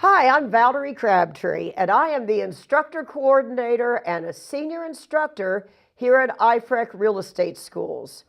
Hi, I'm Valerie Crabtree, and I am the instructor coordinator and a senior instructor here at IFREC Real Estate Schools.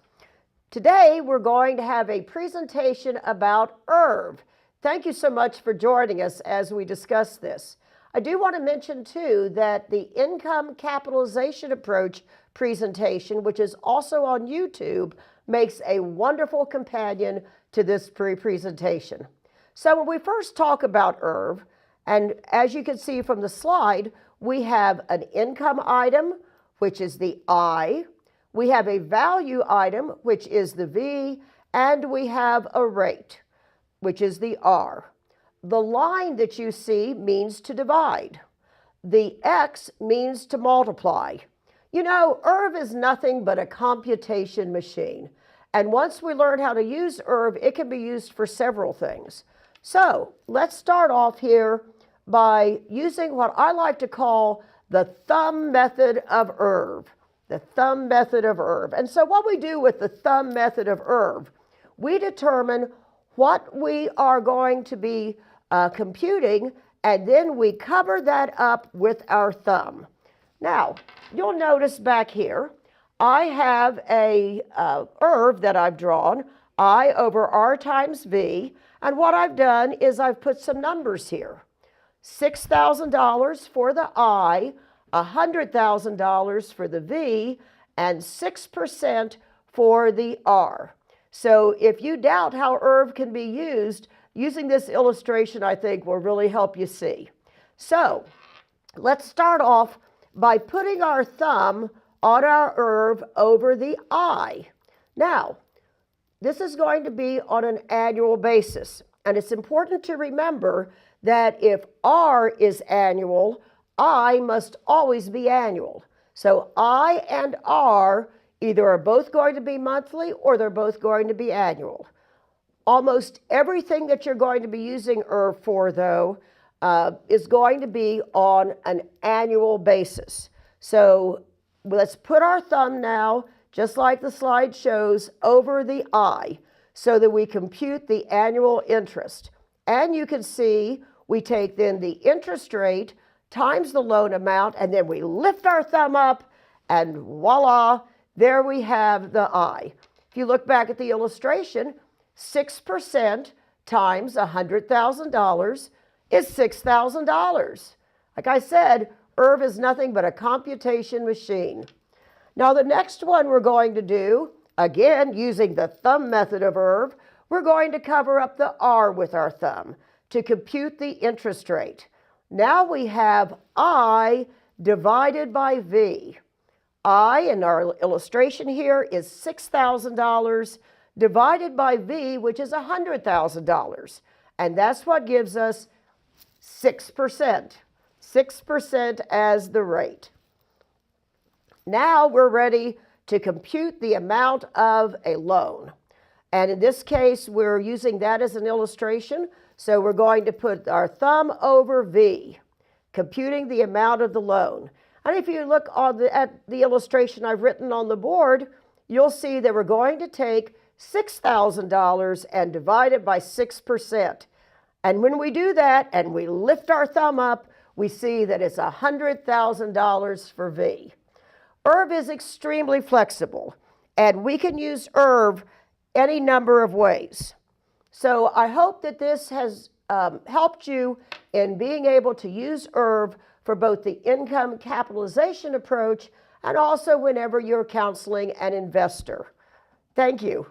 Today, we're going to have a presentation about IRV. Thank you so much for joining us as we discuss this. I do want to mention, too, that the income capitalization approach presentation, which is also on YouTube, makes a wonderful companion to this presentation. So when we first talk about IRV, and as you can see from the slide, we have an income item, which is the I, we have a value item, which is the V, and we have a rate, which is the R. The line that you see means to divide. The X means to multiply. You know, IRV is nothing but a computation machine. And once we learn how to use IRV, it can be used for several things. So let's start off here by using what I like to call the thumb method of IRV. The thumb method of IRV. And so what we do with the thumb method of IRV, we determine what we are going to be computing, and then we cover that up with our thumb. Now, you'll notice back here, I have a IRV that I've drawn, I over R times V, and what I've done is I've put some numbers here. $6,000 for the I, $100,000 for the V, and 6% for the R. So if you doubt how IRV can be used, using this illustration, I think, will really help you see. So let's start off by putting our thumb on our IRV over the I. Now, this is going to be on an annual basis, and it's important to remember that if R is annual, I must always be annual. So I and R either are both going to be monthly or they're both going to be annual. Almost everything that you're going to be using IRV for, though, is going to be on an annual basis. So let's put our thumb now, just like the slide shows, over the I, so that we compute the annual interest. And you can see we take then the interest rate times the loan amount, and then we lift our thumb up, and voila, there we have the I. If you look back at the illustration, 6% times $100,000 is $6,000. Like I said, IRV is nothing but a computation machine. Now the next one we're going to do, again using the thumb method of IRV, we're going to cover up the R with our thumb to compute the interest rate. Now we have I divided by V. I in our illustration here is $6,000 divided by V, which is $100,000. And that's what gives us 6%. 6% as the rate. Now we're ready to compute the amount of a loan. And in this case, we're using that as an illustration. So we're going to put our thumb over V, computing the amount of the loan. And if you look at the illustration I've written on the board, you'll see that we're going to take $6,000 and divide it by 6%. And when we do that and we lift our thumb up, we see that it's $100,000 for V. IRV is extremely flexible, and we can use IRV any number of ways. So I hope that this has helped you in being able to use IRV for both the income capitalization approach and also whenever you're counseling an investor. Thank you.